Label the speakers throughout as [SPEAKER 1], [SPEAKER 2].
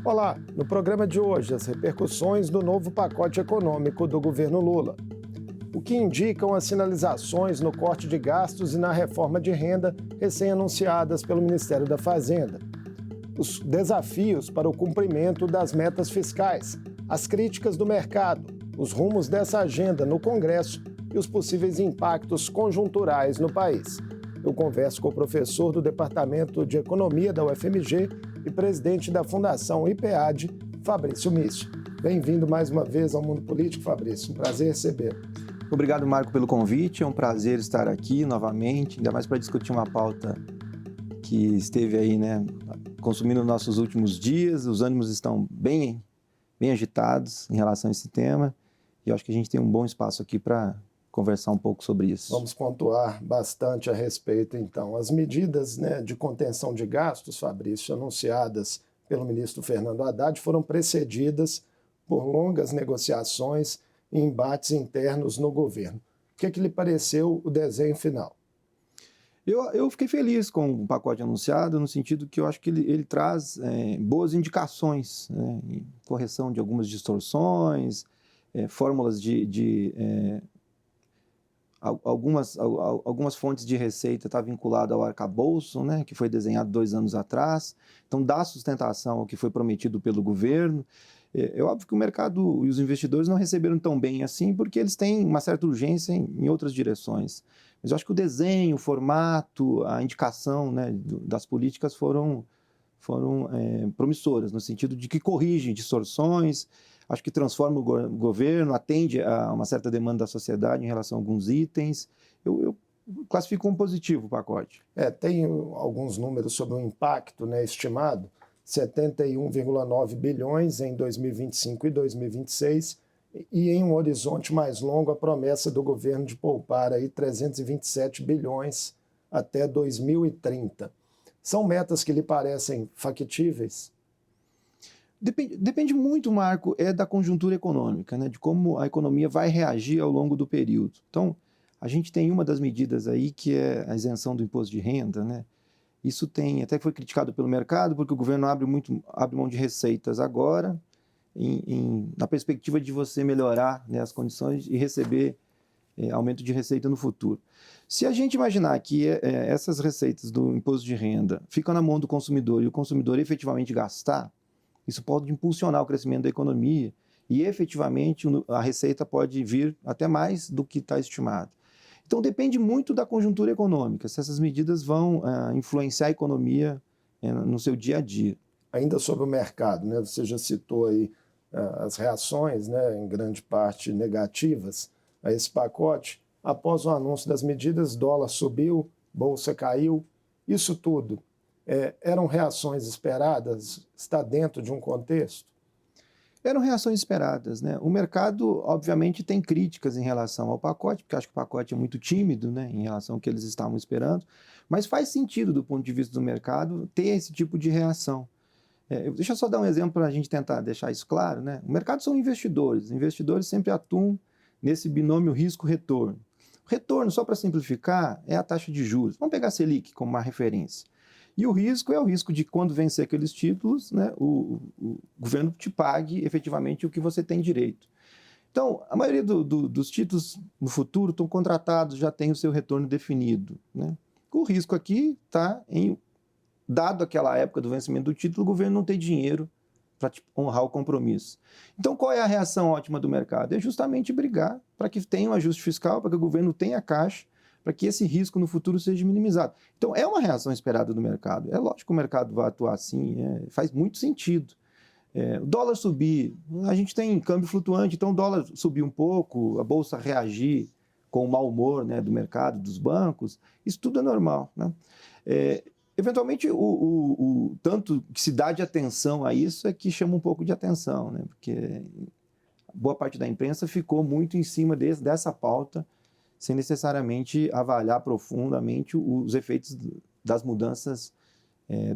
[SPEAKER 1] Olá, no programa de hoje, as repercussões do novo pacote econômico do governo Lula. O que indicam as sinalizações no corte de gastos e na reforma de renda recém-anunciadas pelo Ministério da Fazenda. Os desafios para o cumprimento das metas fiscais, as críticas do mercado, os rumos dessa agenda no Congresso e os possíveis impactos conjunturais no país. Eu converso com o professor do Departamento de Economia da UFMG e presidente da Fundação IPEAD, Fabrício Mício. Bem-vindo mais uma vez ao Mundo Político, Fabrício. Um prazer recebê-lo.
[SPEAKER 2] Obrigado, Marco, pelo convite. É um prazer estar aqui novamente, ainda mais para discutir uma pauta que esteve aí, consumindo nossos últimos dias. Os ânimos estão bem agitados em relação a esse tema e eu acho que a gente tem um bom espaço aqui para conversar um pouco sobre isso.
[SPEAKER 1] Vamos pontuar bastante a respeito, então. As medidas de contenção de gastos, Fabrício, anunciadas pelo ministro Fernando Haddad, foram precedidas por longas negociações e embates internos no governo. O que lhe pareceu o desenho final?
[SPEAKER 2] Eu fiquei feliz com o pacote anunciado, no sentido que eu acho que ele traz boas indicações, correção de algumas distorções, fórmulas algumas fontes de receita estão vinculadas ao arcabouço, que foi desenhado 2 anos atrás, então dá sustentação ao que foi prometido pelo governo. É óbvio que o mercado e os investidores não receberam tão bem assim, porque eles têm uma certa urgência em outras direções. Mas eu acho que o desenho, o formato, a indicação das políticas foram promissoras, no sentido de que corrigem distorções, acho que transforma o governo, atende a uma certa demanda da sociedade em relação a alguns itens. Eu classifico como positivo o pacote.
[SPEAKER 1] Tem alguns números sobre o impacto estimado, 71,9 bilhões em 2025 e 2026, e em um horizonte mais longo a promessa do governo de poupar aí 327 bilhões até 2030. São metas que lhe parecem factíveis?
[SPEAKER 2] Depende muito, Marco, da conjuntura econômica, de como a economia vai reagir ao longo do período. Então, a gente tem uma das medidas aí que é a isenção do imposto de renda, Isso até foi criticado pelo mercado, porque o governo abre mão de receitas agora, na perspectiva de você melhorar as condições e receber aumento de receita no futuro. Se a gente imaginar que essas receitas do imposto de renda ficam na mão do consumidor e o consumidor efetivamente gastar, isso pode impulsionar o crescimento da economia e efetivamente a receita pode vir até mais do que está estimado. Então depende muito da conjuntura econômica, se essas medidas vão influenciar a economia no seu dia a dia.
[SPEAKER 1] Ainda sobre o mercado, você já citou aí as reações, em grande parte negativas, a esse pacote. Após o anúncio das medidas, dólar subiu, bolsa caiu. Isso tudo eram reações esperadas? Está dentro de um contexto?
[SPEAKER 2] Eram reações esperadas, O mercado, obviamente, tem críticas em relação ao pacote, porque acho que o pacote é muito tímido, em relação ao que eles estavam esperando, mas faz sentido, do ponto de vista do mercado, ter esse tipo de reação. Deixa eu só dar um exemplo para a gente tentar deixar isso claro, O mercado são investidores. Os investidores sempre atuam nesse binômio risco-retorno. Retorno, só para simplificar, é a taxa de juros. Vamos pegar a Selic como uma referência. E o risco é o risco de, quando vencer aqueles títulos, o governo te pague efetivamente o que você tem direito. Então, a maioria dos títulos no futuro estão contratados, já tem o seu retorno definido. O risco aqui está dado aquela época do vencimento do título, o governo não tem dinheiro para honrar o compromisso. Então, qual é a reação ótima do mercado? É justamente brigar para que tenha um ajuste fiscal, para que o governo tenha caixa, para que esse risco no futuro seja minimizado. Então, é uma reação esperada do mercado. É lógico que o mercado vai atuar assim, faz muito sentido. O dólar subir, a gente tem câmbio flutuante, então o dólar subir um pouco, a bolsa reagir com o mau humor do mercado, dos bancos, isso tudo é normal. Eventualmente, o tanto que se dá de atenção a isso é que chama um pouco de atenção, porque boa parte da imprensa ficou muito em cima dessa pauta, sem necessariamente avaliar profundamente os efeitos das mudanças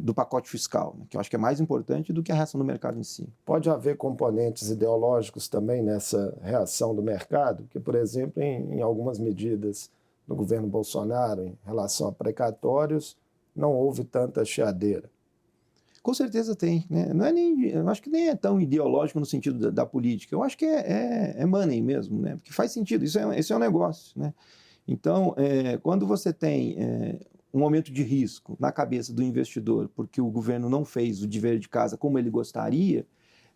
[SPEAKER 2] do pacote fiscal, que eu acho que é mais importante do que a reação do mercado em si.
[SPEAKER 1] Pode haver componentes ideológicos também nessa reação do mercado, que, por exemplo, em algumas medidas do governo Bolsonaro em relação a precatórios, não houve tanta chiadeira.
[SPEAKER 2] Com certeza tem, né? Não é nem, eu acho que nem é tão ideológico no sentido da política. Eu acho que é money mesmo, né? Porque faz sentido, isso é um negócio, né? Então, quando você tem um aumento de risco na cabeça do investidor porque o governo não fez o dever de casa como ele gostaria,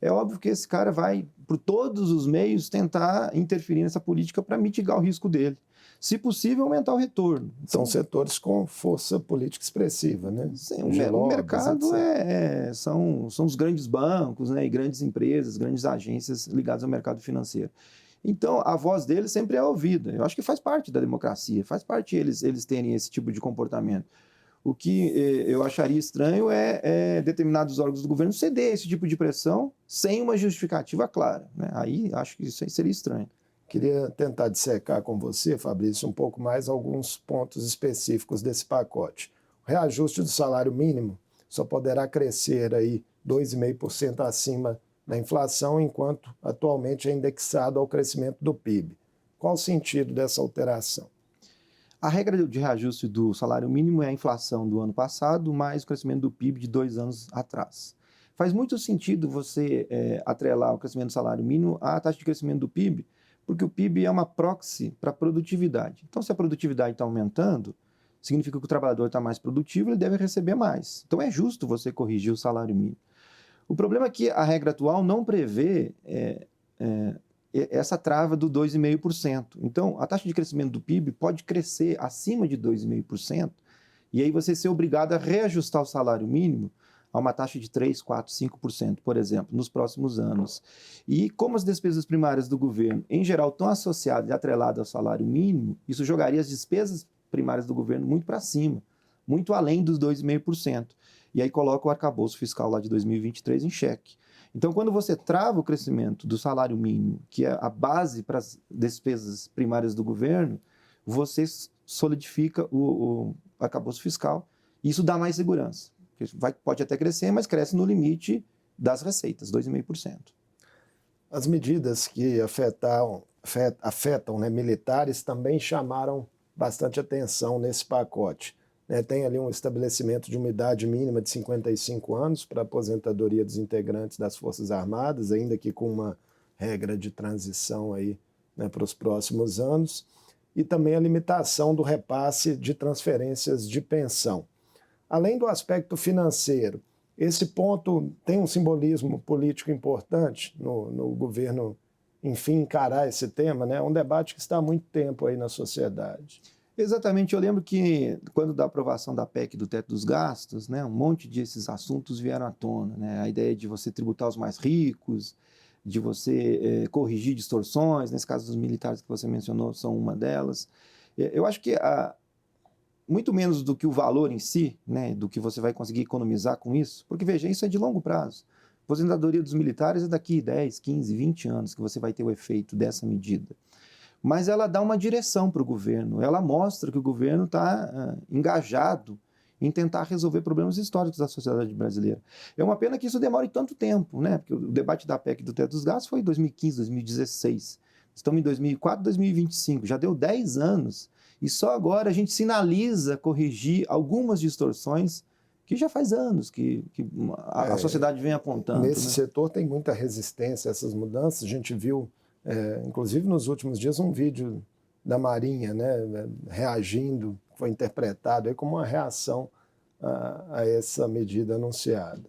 [SPEAKER 2] é óbvio que esse cara vai, por todos os meios, tentar interferir nessa política para mitigar o risco dele. Se possível, aumentar o retorno.
[SPEAKER 1] São setores com força política expressiva, né?
[SPEAKER 2] Sim,
[SPEAKER 1] De
[SPEAKER 2] o
[SPEAKER 1] lobbies,
[SPEAKER 2] mercado
[SPEAKER 1] etc.
[SPEAKER 2] são os grandes bancos, né, e grandes empresas, grandes agências ligadas ao mercado financeiro. Então, a voz deles sempre é ouvida. Eu acho que faz parte da democracia, faz parte eles terem esse tipo de comportamento. O que eu acharia estranho é determinados órgãos do governo ceder esse tipo de pressão sem uma justificativa clara, né? Aí acho que isso aí seria estranho.
[SPEAKER 1] Queria tentar dissecar com você, Fabrício, um pouco mais alguns pontos específicos desse pacote. O reajuste do salário mínimo só poderá crescer aí 2,5% acima da inflação, enquanto atualmente é indexado ao crescimento do PIB. Qual o sentido dessa alteração?
[SPEAKER 2] A regra de reajuste do salário mínimo é a inflação do ano passado mais o crescimento do PIB de 2 anos atrás. Faz muito sentido você atrelar o crescimento do salário mínimo à taxa de crescimento do PIB, porque o PIB é uma proxy para a produtividade. Então, se a produtividade está aumentando, significa que o trabalhador está mais produtivo, ele deve receber mais. Então, é justo você corrigir o salário mínimo. O problema é que a regra atual não prevê essa trava do 2,5%. Então, a taxa de crescimento do PIB pode crescer acima de 2,5%, e aí você ser obrigado a reajustar o salário mínimo a uma taxa de 3, 4, 5%, por exemplo, nos próximos anos. E como as despesas primárias do governo, em geral, estão associadas e atreladas ao salário mínimo, isso jogaria as despesas primárias do governo muito para cima, muito além dos 2,5%. E aí coloca o arcabouço fiscal lá de 2023 em xeque. Então, quando você trava o crescimento do salário mínimo, que é a base para as despesas primárias do governo, você solidifica o arcabouço fiscal e isso dá mais segurança. Pode até crescer, mas cresce no limite das receitas, 2,5%.
[SPEAKER 1] As medidas que afetam, né, militares também chamaram bastante atenção nesse pacote. Tem ali um estabelecimento de uma idade mínima de 55 anos para a aposentadoria dos integrantes das Forças Armadas, ainda que com uma regra de transição aí, né, para os próximos anos, e também a limitação do repasse de transferências de pensão. Além do aspecto financeiro, esse ponto tem um simbolismo político importante no governo, enfim, encarar esse tema, né? É um debate que está há muito tempo aí na sociedade.
[SPEAKER 2] Exatamente, eu lembro que quando da aprovação da PEC do teto dos gastos, né, um monte desses assuntos vieram à tona, né? A ideia de você tributar os mais ricos, de você corrigir distorções, nesse caso dos militares que você mencionou são uma delas. Eu acho que muito menos do que o valor em si, né, do que você vai conseguir economizar com isso, porque veja, isso é de longo prazo. A aposentadoria dos militares é daqui 10, 15, 20 anos que você vai ter o efeito dessa medida. Mas ela dá uma direção para o governo, ela mostra que o governo está engajado em tentar resolver problemas históricos da sociedade brasileira. É uma pena que isso demore tanto tempo, né? Porque o debate da PEC do teto dos gastos foi em 2015, 2016. Estamos em 2004, 2025, já deu 10 anos, e só agora a gente sinaliza corrigir algumas distorções que já faz anos que a sociedade vem apontando.
[SPEAKER 1] Nesse
[SPEAKER 2] né?
[SPEAKER 1] setor tem muita resistência a essas mudanças, a gente viu inclusive nos últimos dias, um vídeo da Marinha, né, reagindo, foi interpretado aí como uma reação a essa medida anunciada.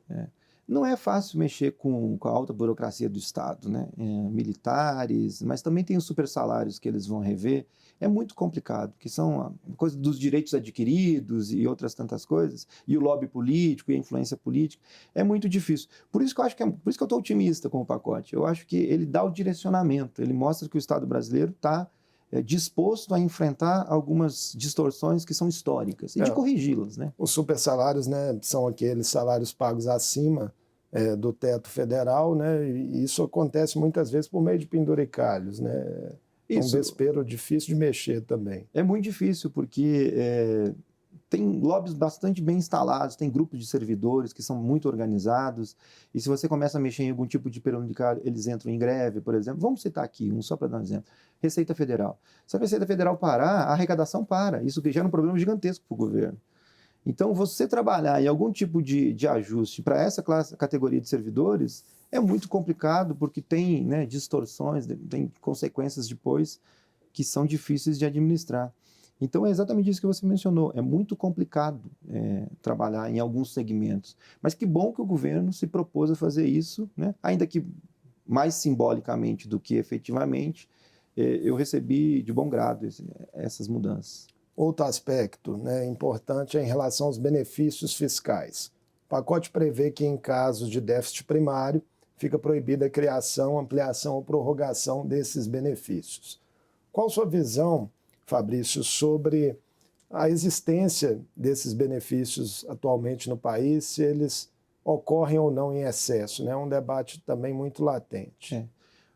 [SPEAKER 2] Não é fácil mexer com a alta burocracia do Estado, né? Militares, mas também tem os super salários que eles vão rever. É muito complicado, que são coisas dos direitos adquiridos e outras tantas coisas, e o lobby político e a influência política. É muito difícil. Por isso que eu estou otimista com o pacote. Eu acho que ele dá o direcionamento, ele mostra que o Estado brasileiro está disposto a enfrentar algumas distorções que são históricas e de corrigi-las, né?
[SPEAKER 1] Os super salários, né, são aqueles salários pagos acima do teto federal, né, e isso acontece muitas vezes por meio de penduricalhos, né? É um vespeiro difícil de mexer também. É
[SPEAKER 2] muito difícil porque tem lobbies bastante bem instalados, tem grupos de servidores que são muito organizados, e se você começa a mexer em algum tipo de penduricalho, eles entram em greve, por exemplo. Vamos citar aqui só para dar um exemplo. Receita Federal. Se a Receita Federal parar, a arrecadação para. Isso gera um problema gigantesco para o governo. Então, você trabalhar em algum tipo de ajuste para essa categoria de servidores é muito complicado, porque tem, né, distorções, tem consequências depois que são difíceis de administrar. Então, é exatamente isso que você mencionou. É muito complicado trabalhar em alguns segmentos. Mas que bom que o governo se propôs a fazer isso, né? Ainda que mais simbolicamente do que efetivamente, eu recebi de bom grado essas mudanças.
[SPEAKER 1] Outro aspecto, né, importante é em relação aos benefícios fiscais. O pacote prevê que, em casos de déficit primário, fica proibida a criação, ampliação ou prorrogação desses benefícios. Qual sua visão, Fabrício, sobre a existência desses benefícios atualmente no país, se eles ocorrem ou não em excesso? É um debate também muito latente.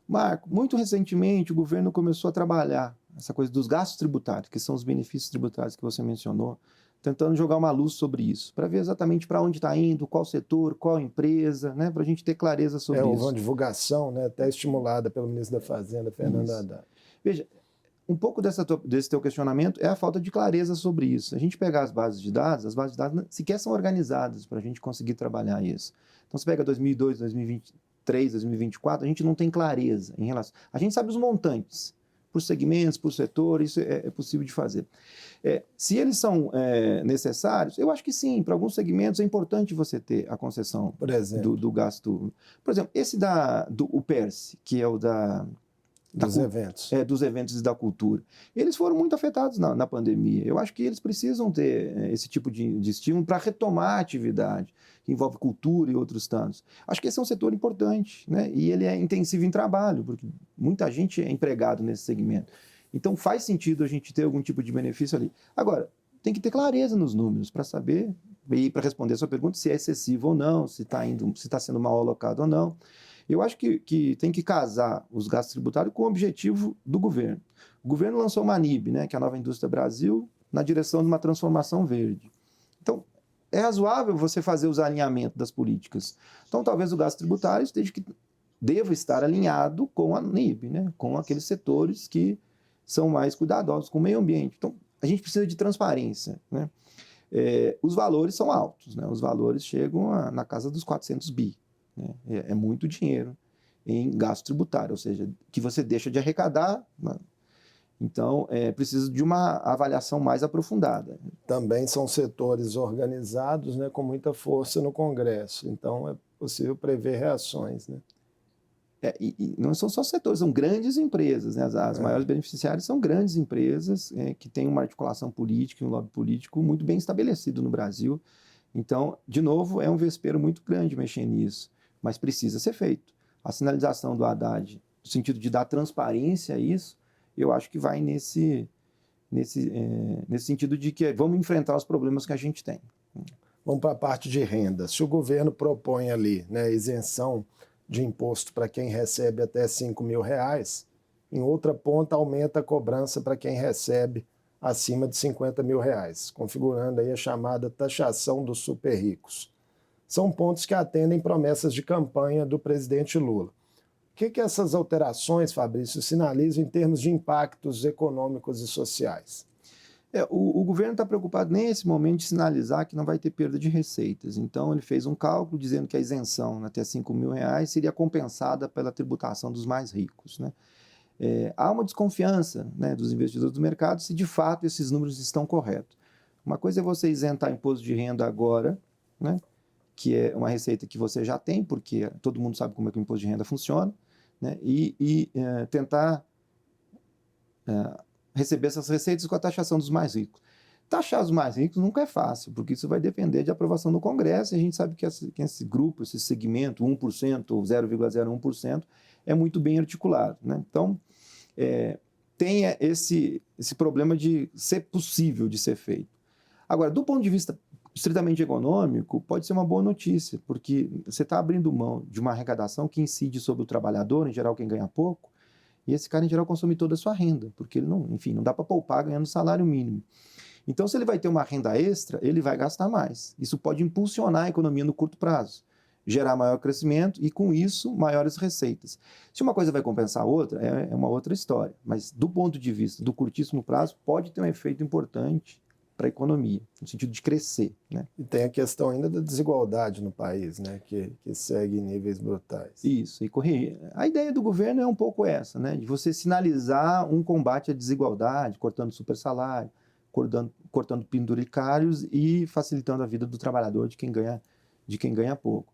[SPEAKER 2] Marco, muito recentemente o governo começou a trabalhar essa coisa dos gastos tributários, que são os benefícios tributários que você mencionou, tentando jogar uma luz sobre isso, para ver exatamente para onde está indo, qual setor, qual empresa, né, para a gente ter clareza sobre isso.
[SPEAKER 1] Houve uma divulgação, né, até estimulada pelo ministro da Fazenda, Fernando Haddad.
[SPEAKER 2] Veja, um pouco desse teu questionamento é a falta de clareza sobre isso. A gente pegar as bases de dados sequer são organizadas para a gente conseguir trabalhar isso. Então, você pega 2002, 2023, 2024, a gente não tem clareza em relação... A gente sabe os montantes, por segmentos, por setor, isso é possível de fazer. Se eles são necessários, eu acho que sim, para alguns segmentos é importante você ter a concessão,
[SPEAKER 1] por exemplo,
[SPEAKER 2] do gasto. Por exemplo, esse o PERSE, que é o
[SPEAKER 1] dos eventos.
[SPEAKER 2] Dos eventos e da cultura. Eles foram muito afetados na pandemia. Eu acho que eles precisam ter esse tipo de estímulo para retomar a atividade, que envolve cultura e outros tantos. Acho que esse é um setor importante, né? E ele é intensivo em trabalho, porque muita gente é empregado nesse segmento. Então faz sentido a gente ter algum tipo de benefício ali. Agora, tem que ter clareza nos números para saber, e para responder a sua pergunta, se é excessivo ou não, se está sendo mal alocado ou não. Eu acho que tem que casar os gastos tributários com o objetivo do governo. O governo lançou uma ANIB, né, que é a Nova Indústria Brasil, na direção de uma transformação verde. Então, é razoável você fazer os alinhamentos das políticas. Então, talvez o gasto tributário deva estar alinhado com a ANIB, né, com aqueles setores que são mais cuidadosos com o meio ambiente. Então, a gente precisa de transparência, né? Os valores são altos, né? Os valores chegam na casa dos 400 bi. É muito dinheiro em gasto tributário, ou seja, que você deixa de arrecadar, né? Então, precisa de uma avaliação mais aprofundada.
[SPEAKER 1] Também são setores organizados, né, com muita força no Congresso, então é possível prever reações, né?
[SPEAKER 2] E não são só setores, são grandes empresas, né? As maiores beneficiárias são grandes empresas que têm uma articulação política e um lobby político muito bem estabelecido no Brasil. Então, de novo, é um vespeiro muito grande mexer nisso, mas precisa ser feito. A sinalização do Haddad, no sentido de dar transparência a isso, eu acho que vai nesse sentido de que vamos enfrentar os problemas que a gente tem.
[SPEAKER 1] Vamos para a parte de renda. Se o governo propõe ali, né, isenção de imposto para quem recebe até R$5 mil, em outra ponta aumenta a cobrança para quem recebe acima de R$50 mil, configurando aí a chamada taxação dos super ricos. São pontos que atendem promessas de campanha do presidente Lula. O que essas alterações, Fabrício, sinalizam em termos de impactos econômicos e sociais?
[SPEAKER 2] O governo está preocupado nesse momento de sinalizar que não vai ter perda de receitas. Então, ele fez um cálculo dizendo que a isenção até R$5 mil seria compensada pela tributação dos mais ricos, né? Há uma desconfiança, né, dos investidores do mercado se de fato esses números estão corretos. Uma coisa é você isentar imposto de renda agora, né, que é uma receita que você já tem, porque todo mundo sabe como é que o imposto de renda funciona, né, e tentar receber essas receitas com a taxação dos mais ricos. Taxar os mais ricos nunca é fácil, porque isso vai depender de aprovação no Congresso, e a gente sabe que esse grupo, esse segmento, 1% ou 0,01%, é muito bem articulado, né? Então, tem esse problema de ser possível de ser feito. Agora, do ponto de vista estritamente econômico, pode ser uma boa notícia, porque você está abrindo mão de uma arrecadação que incide sobre o trabalhador, em geral quem ganha pouco, e esse cara, em geral, consome toda a sua renda, porque ele não dá para poupar ganhando salário mínimo. Então, se ele vai ter uma renda extra, ele vai gastar mais. Isso pode impulsionar a economia no curto prazo, gerar maior crescimento e, com isso, maiores receitas. Se uma coisa vai compensar a outra, é uma outra história. Mas, do ponto de vista do curtíssimo prazo, pode ter um efeito importante para a economia, no sentido de crescer, né?
[SPEAKER 1] E tem a questão ainda da desigualdade no país, né, que segue em níveis brutais.
[SPEAKER 2] Isso, e corrigir. A ideia do governo é um pouco essa, né, de você sinalizar um combate à desigualdade, cortando supersalário, cortando penduricários e facilitando a vida do trabalhador, de quem ganha pouco.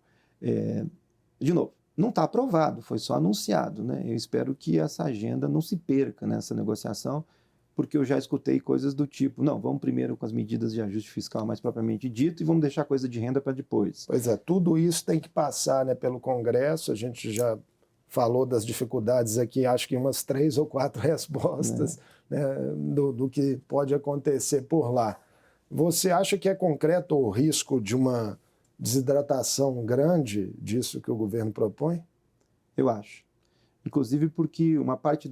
[SPEAKER 2] De novo, não está aprovado, foi só anunciado, né? Eu espero que essa agenda não se perca nessa negociação, porque eu já escutei coisas do tipo, não, vamos primeiro com as medidas de ajuste fiscal mais propriamente dito e vamos deixar a coisa de renda para depois.
[SPEAKER 1] Pois é, tudo isso tem que passar, né, pelo Congresso. A gente já falou das dificuldades aqui, acho que umas 3 ou 4 respostas, né, do que pode acontecer por lá. Você acha que é concreto o risco de uma desidratação grande disso que o governo propõe?
[SPEAKER 2] Eu acho. Inclusive porque uma parte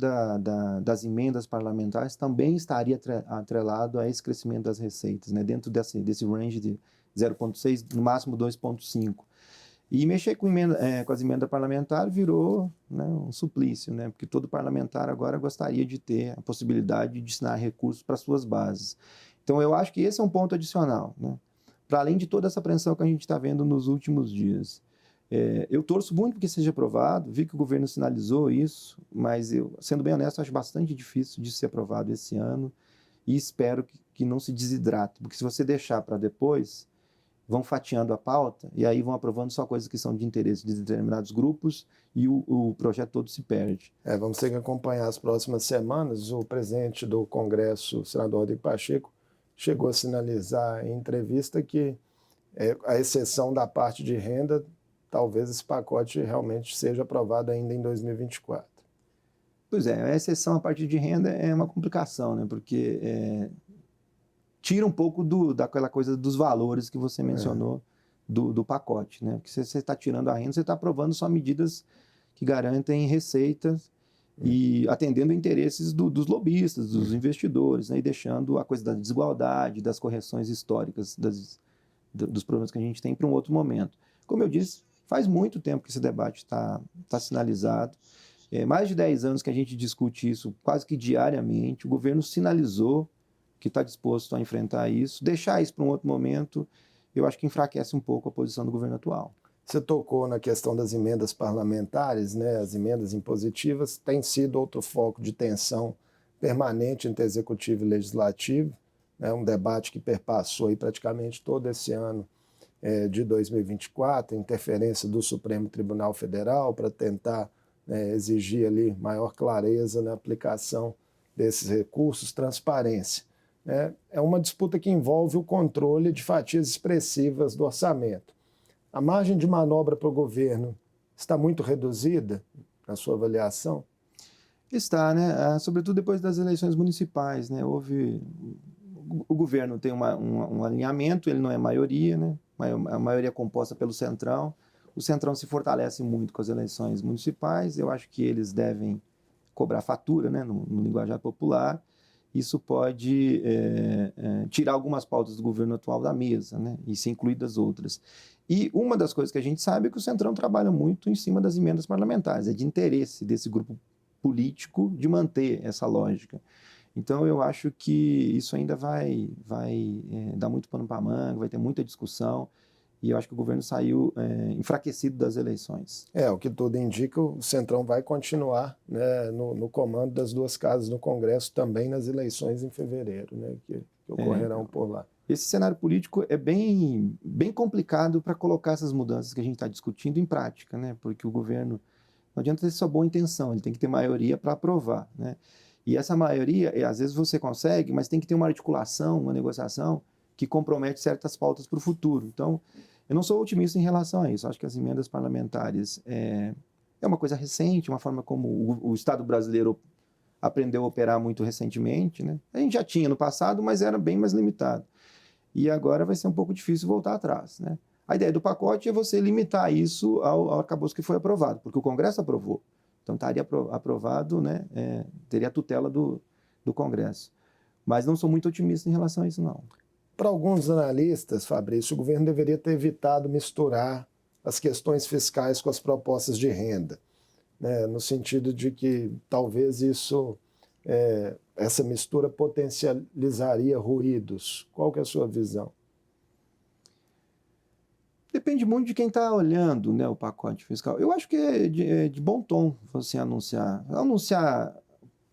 [SPEAKER 2] das emendas parlamentares também estaria atrelado a esse crescimento das receitas, né? Dentro desse range de 0,6, no máximo 2,5. E mexer com as emendas parlamentares virou, né, um suplício, né? Porque todo parlamentar agora gostaria de ter a possibilidade de destinar recursos para suas bases. Então eu acho que esse é um ponto adicional, né? Para além de toda essa apreensão que a gente está vendo nos últimos dias. Eu torço muito porque seja aprovado, vi que o governo sinalizou isso, mas eu, sendo bem honesto, acho bastante difícil de ser aprovado esse ano e espero que não se desidrate, porque se você deixar para depois, vão fatiando a pauta e aí vão aprovando só coisas que são de interesse de determinados grupos e o projeto todo se perde.
[SPEAKER 1] Vamos ter que acompanhar as próximas semanas. O presidente do Congresso, o senador Rodrigo Pacheco, chegou a sinalizar em entrevista que, a exceção da parte de renda, talvez esse pacote realmente seja aprovado ainda em 2024.
[SPEAKER 2] Pois é, a exceção à parte de renda é uma complicação, né? Porque tira um pouco daquela coisa dos valores que você mencionou do pacote, né? Porque se você está tirando a renda, você está aprovando só medidas que garantem receitas e atendendo interesses dos lobistas, dos investidores, né? E deixando a coisa da desigualdade, das correções históricas, dos problemas que a gente tem para um outro momento. Como eu disse, faz muito tempo que esse debate está sinalizado. Mais de 10 anos que a gente discute isso quase que diariamente. O governo sinalizou que está disposto a enfrentar isso. Deixar isso para um outro momento, eu acho que enfraquece um pouco a posição do governo atual.
[SPEAKER 1] Você tocou na questão das emendas parlamentares, né? As emendas impositivas têm sido outro foco de tensão permanente entre executivo e legislativo. É um debate que perpassou aí praticamente todo esse ano de 2024, interferência do Supremo Tribunal Federal para tentar exigir ali maior clareza na aplicação desses recursos, transparência. É uma disputa que envolve o controle de fatias expressivas do orçamento. A margem de manobra para o governo está muito reduzida, na sua avaliação?
[SPEAKER 2] Está, né? Sobretudo depois das eleições municipais, né? O governo tem um alinhamento, ele não é maioria, né? A maioria é composta pelo Centrão. O Centrão se fortalece muito com as eleições municipais. Eu acho que eles devem cobrar fatura, né? No linguajar popular. Isso pode tirar algumas pautas do governo atual da mesa, né? E ser incluídas outras. E uma das coisas que a gente sabe é que o Centrão trabalha muito em cima das emendas parlamentares. É de interesse desse grupo político de manter essa lógica. Então, eu acho que isso ainda vai dar muito pano para manga, vai ter muita discussão, e eu acho que o governo saiu enfraquecido das eleições.
[SPEAKER 1] O que tudo indica, o Centrão vai continuar, né, no comando das duas casas no Congresso, também nas eleições em fevereiro, né, que ocorrerão por lá.
[SPEAKER 2] Esse cenário político é bem complicado para colocar essas mudanças que a gente está discutindo em prática, né, porque o governo não adianta ter só boa intenção, ele tem que ter maioria para aprovar, né? E essa maioria, às vezes você consegue, mas tem que ter uma articulação, uma negociação que compromete certas pautas para o futuro. Então, eu não sou otimista em relação a isso. Acho que as emendas parlamentares é uma coisa recente, uma forma como o Estado brasileiro aprendeu a operar muito recentemente, né? A gente já tinha no passado, mas era bem mais limitado. E agora vai ser um pouco difícil voltar atrás, né? A ideia do pacote é você limitar isso ao arcabouço que foi aprovado, porque o Congresso aprovou. Então, estaria aprovado, né? Teria a tutela do Congresso. Mas não sou muito otimista em relação a isso, não.
[SPEAKER 1] Para alguns analistas, Fabrício, o governo deveria ter evitado misturar as questões fiscais com as propostas de renda, né? No sentido de que talvez isso essa mistura potencializaria ruídos? Qual que é a sua visão?
[SPEAKER 2] Depende muito de quem está olhando, né, o pacote fiscal. Eu acho que é de bom tom você anunciar. Anunciar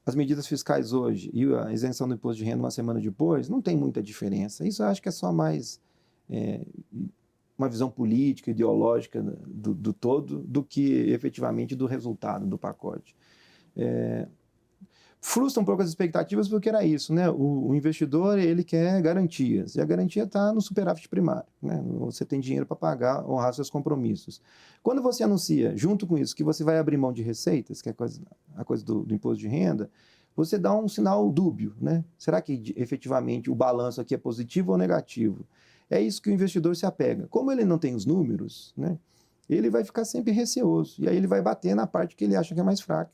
[SPEAKER 2] as medidas fiscais hoje e a isenção do imposto de renda uma semana depois, não tem muita diferença. Isso eu acho que é só mais uma visão política, ideológica do todo, do que efetivamente do resultado do pacote. Frustra um pouco as expectativas porque era isso, né? O investidor, ele quer garantias, e a garantia está no superávit primário, né? Você tem dinheiro para pagar, honrar seus compromissos. Quando você anuncia, junto com isso, que você vai abrir mão de receitas, que é a coisa do imposto de renda, você dá um sinal dúbio, né? Será que efetivamente o balanço aqui é positivo ou negativo? É isso que o investidor se apega. Como ele não tem os números, né? Ele vai ficar sempre receoso, e aí ele vai bater na parte que ele acha que é mais fraca,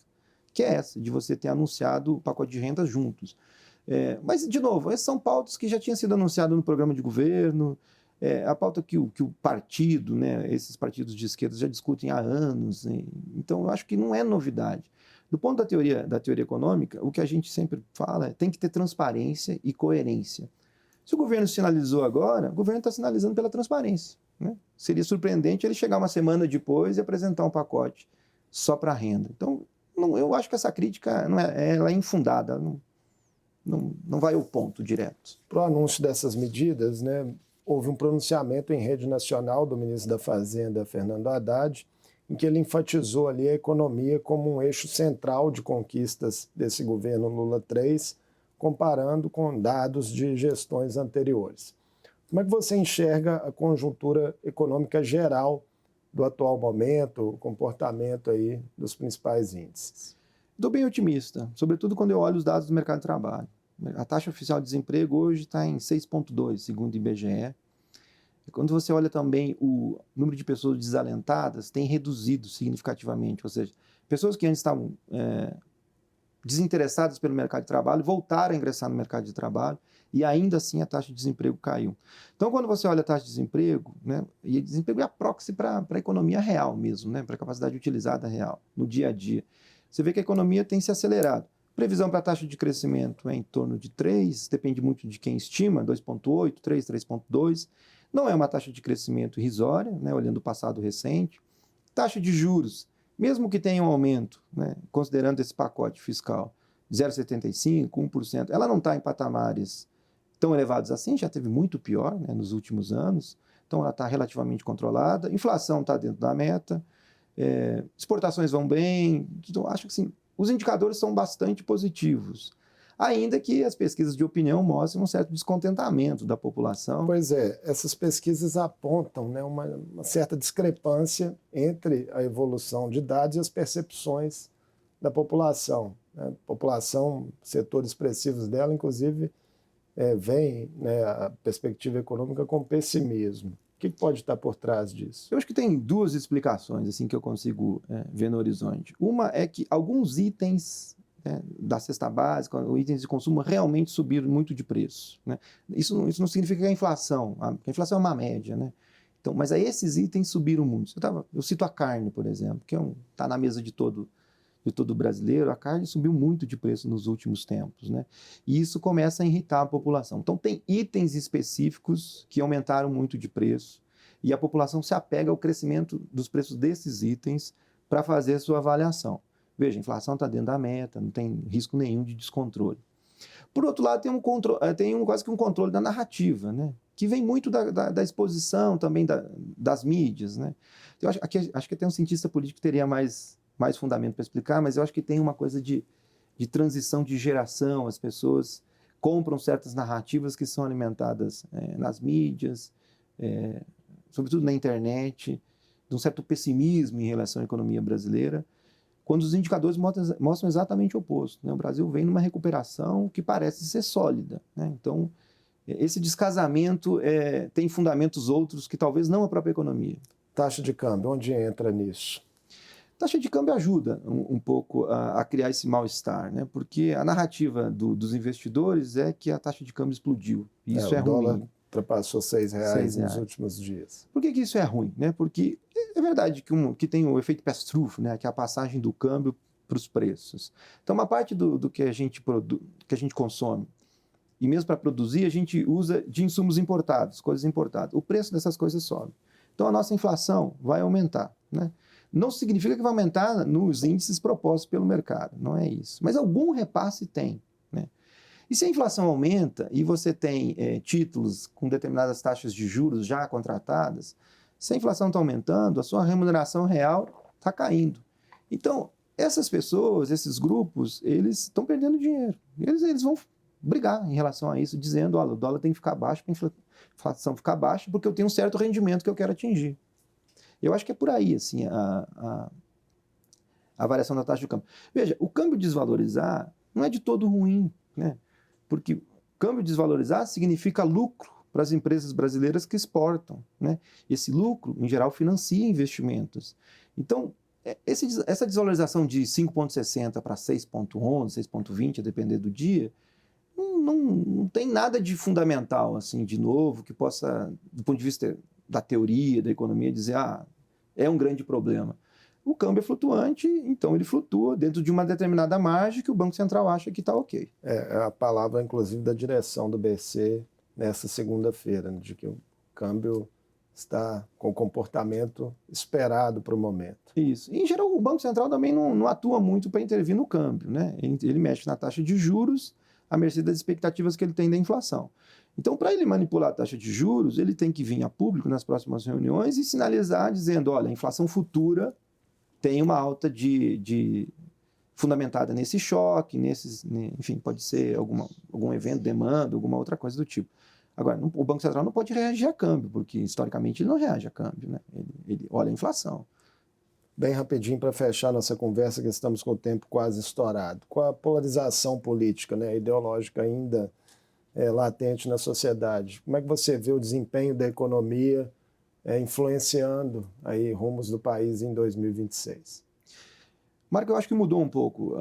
[SPEAKER 2] que é essa, de você ter anunciado o pacote de renda juntos. Mas, de novo, essas são pautas que já tinham sido anunciadas no programa de governo, a pauta que o partido, né, esses partidos de esquerda já discutem há anos, né? Então eu acho que não é novidade. Do ponto da teoria econômica, o que a gente sempre fala é tem que ter transparência e coerência. Se o governo sinalizou agora, o governo está sinalizando pela transparência, né? Seria surpreendente ele chegar uma semana depois e apresentar um pacote só para renda. Então, eu acho que essa crítica ela é infundada, não vai ao ponto direto.
[SPEAKER 1] Para o anúncio dessas medidas, né, houve um pronunciamento em rede nacional do ministro da Fazenda, Fernando Haddad, em que ele enfatizou ali a economia como um eixo central de conquistas desse governo Lula III, comparando com dados de gestões anteriores. Como é que você enxerga a conjuntura econômica geral do atual momento, o comportamento aí dos principais índices?
[SPEAKER 2] Estou bem otimista, sobretudo quando eu olho os dados do mercado de trabalho. A taxa oficial de desemprego hoje está em 6,2, segundo o IBGE. E quando você olha também o número de pessoas desalentadas, tem reduzido significativamente, ou seja, pessoas que antes estavam desinteressadas pelo mercado de trabalho voltaram a ingressar no mercado de trabalho, e ainda assim a taxa de desemprego caiu. Então, quando você olha a taxa de desemprego, né, e desemprego é a proxy para a economia real mesmo, né, para a capacidade utilizada real, no dia a dia, você vê que a economia tem se acelerado. Previsão para a taxa de crescimento é em torno de 3, depende muito de quem estima, 2,8, 3, 3,2. Não é uma taxa de crescimento irrisória, né, olhando o passado recente. Taxa de juros, mesmo que tenha um aumento, né, considerando esse pacote fiscal, 0,75%, 1%, ela não está em patamares tão elevados assim, já teve muito pior, né, nos últimos anos, então ela está relativamente controlada, inflação está dentro da meta, exportações vão bem, então acho que sim, os indicadores são bastante positivos, ainda que as pesquisas de opinião mostrem um certo descontentamento da população.
[SPEAKER 1] Pois é, essas pesquisas apontam, né, uma certa discrepância entre a evolução de dados e as percepções da população. Né? População, setores expressivos dela, inclusive, veem, né, a perspectiva econômica com pessimismo. O que pode estar por trás disso?
[SPEAKER 2] Eu acho que tem duas explicações assim, que eu consigo ver no horizonte. Uma é que alguns itens da cesta básica, os itens de consumo realmente subiram muito de preço, né? Isso não significa que a inflação é uma média, né? Então, mas aí esses itens subiram muito. Eu cito a carne, por exemplo, que está na mesa de todo brasileiro. A carne subiu muito de preço nos últimos tempos, né? E isso começa a irritar a população. Então, tem itens específicos que aumentaram muito de preço e a população se apega ao crescimento dos preços desses itens para fazer a sua avaliação. Veja, a inflação está dentro da meta, não tem risco nenhum de descontrole. Por outro lado, tem quase que um controle da narrativa, né? Que vem muito da exposição também das mídias, né? Eu acho que até um cientista político teria mais fundamento para explicar, mas eu acho que tem uma coisa de transição de geração. As pessoas compram certas narrativas que são alimentadas nas mídias, sobretudo na internet, de um certo pessimismo em relação à economia brasileira, quando os indicadores mostram exatamente o oposto, né? O Brasil vem numa recuperação que parece ser sólida, né? Então, esse descasamento tem fundamentos outros que talvez não a própria economia.
[SPEAKER 1] Taxa de câmbio, onde entra nisso?
[SPEAKER 2] Taxa de câmbio ajuda um pouco a criar esse mal-estar, né? Porque a narrativa dos investidores é que a taxa de câmbio explodiu. E isso é ruim.
[SPEAKER 1] O dólar ultrapassou R$6 nos últimos dias.
[SPEAKER 2] Por que isso é ruim, né? Porque é verdade que tem o efeito pass-through, né? Que é a passagem do câmbio os preços. Então, uma parte do que a gente consome, e mesmo para produzir, a gente usa de insumos importados, coisas importadas. O preço dessas coisas sobe. Então, a nossa inflação vai aumentar, né? Não significa que vai aumentar nos índices propostos pelo mercado, não é isso. Mas algum repasse tem, né? E se a inflação aumenta e você tem títulos com determinadas taxas de juros já contratadas, se a inflação está aumentando, a sua remuneração real está caindo. Então, essas pessoas, esses grupos, eles estão perdendo dinheiro. Eles vão brigar em relação a isso, dizendo, olha, o dólar tem que ficar baixo para a inflação ficar baixa, porque eu tenho um certo rendimento que eu quero atingir. Eu acho que é por aí, assim, a variação da taxa de câmbio. Veja, o câmbio desvalorizar não é de todo ruim, né? Porque câmbio desvalorizar significa lucro para as empresas brasileiras que exportam, né? Esse lucro, em geral, financia investimentos. Então, essa desvalorização de 5,60 para 6,11, 6,20, a depender do dia, não tem nada de fundamental, assim, de novo, que possa, do ponto de vista da teoria, da economia, dizer, é um grande problema. O câmbio é flutuante, então ele flutua dentro de uma determinada margem que o Banco Central acha que está ok.
[SPEAKER 1] É a palavra, inclusive, da direção do BC nessa segunda-feira, né, de que o câmbio está com o comportamento esperado para o momento.
[SPEAKER 2] Isso. E, em geral, o Banco Central também não atua muito para intervir no câmbio, né? Ele mexe na taxa de juros à mercê das expectativas que ele tem da inflação. Então, para ele manipular a taxa de juros, ele tem que vir a público nas próximas reuniões e sinalizar, dizendo, olha, a inflação futura tem uma alta fundamentada nesse choque, enfim, pode ser algum evento, demanda, alguma outra coisa do tipo. Agora, o Banco Central não pode reagir a câmbio, porque historicamente ele não reage a câmbio, né? Ele olha a inflação.
[SPEAKER 1] Bem rapidinho para fechar nossa conversa, que estamos com o tempo quase estourado. Com a polarização política, né, ideológica ainda latente na sociedade, como é que você vê o desempenho da economia influenciando aí rumos do país em 2026?
[SPEAKER 2] Marco, eu acho que mudou um pouco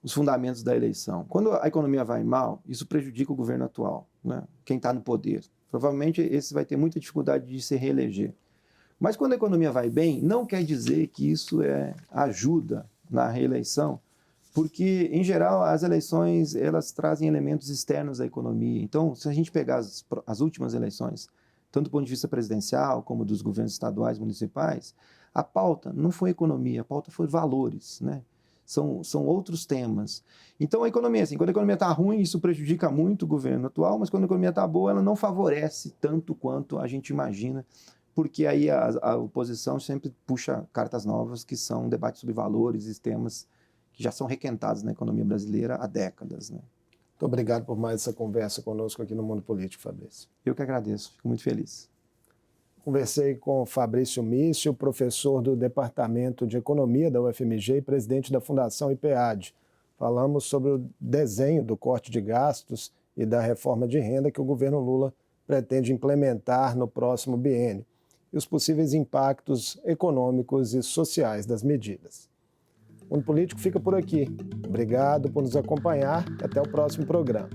[SPEAKER 2] os fundamentos da eleição. Quando a economia vai mal, isso prejudica o governo atual, né? Quem está no poder. Provavelmente esse vai ter muita dificuldade de se reeleger. Mas quando a economia vai bem, não quer dizer que isso ajuda na reeleição, porque, em geral, as eleições elas trazem elementos externos à economia. Então, se a gente pegar as últimas eleições, tanto do ponto de vista presidencial como dos governos estaduais e municipais, a pauta não foi economia, a pauta foi valores, né? São outros temas. Então, a economia, assim, quando a economia está ruim, isso prejudica muito o governo atual, mas quando a economia está boa, ela não favorece tanto quanto a gente imagina, porque aí a oposição sempre puxa cartas novas, que são debates sobre valores e temas que já são requentados na economia brasileira há décadas, né?
[SPEAKER 1] Muito obrigado por mais essa conversa conosco aqui no Mundo Político, Fabrício.
[SPEAKER 2] Eu que agradeço, fico muito feliz.
[SPEAKER 1] Conversei com Fabrício Mício, professor do Departamento de Economia da UFMG e presidente da Fundação IPEAD. Falamos sobre o desenho do corte de gastos e da reforma de renda que o governo Lula pretende implementar no próximo biênio e os possíveis impactos econômicos e sociais das medidas. O Mundo Político fica por aqui. Obrigado por nos acompanhar e até o próximo programa.